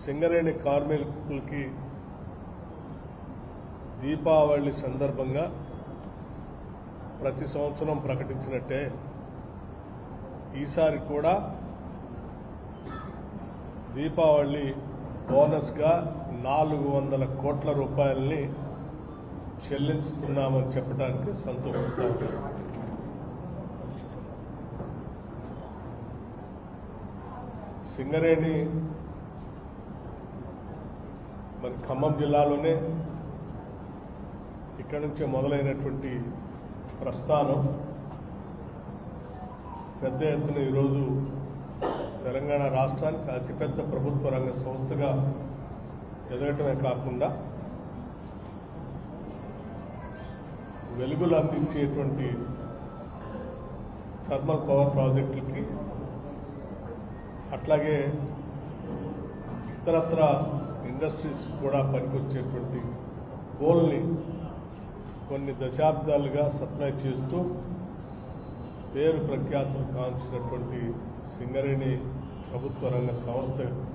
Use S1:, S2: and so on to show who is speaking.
S1: సింగరేణి కార్మికులకి దీపావళి సందర్భంగా ప్రతి సంవత్సరం ప్రకటించినట్టే ఈసారి కూడా దీపావళి బోనస్గా 400 కోట్ల రూపాయలని చెల్లిస్తున్నామని చెప్పడానికి సంతోషిస్తాను. సింగరేణి మరి ఖమ్మం జిల్లాలోనే ఇక్కడి నుంచే మొదలైనటువంటి ప్రస్థానం పెద్ద ఎత్తున ఈరోజు తెలంగాణ రాష్ట్రానికి అతిపెద్ద ప్రభుత్వ రంగ సంస్థగా ఎదగటమే కాకుండా వెలుగులు అందించేటువంటి థర్మల్ పవర్ ప్రాజెక్టులకి అట్లాగే ఇతరత్ర ఇండస్ట్రీస్ కూడా పనికొచ్చేటువంటి కోల్ని కొన్ని దశాబ్దాలుగా సప్లై చేస్తూ పేరు ప్రఖ్యాతులు కాల్చినటువంటి సింగరేణి ప్రభుత్వ రంగ సంస్థ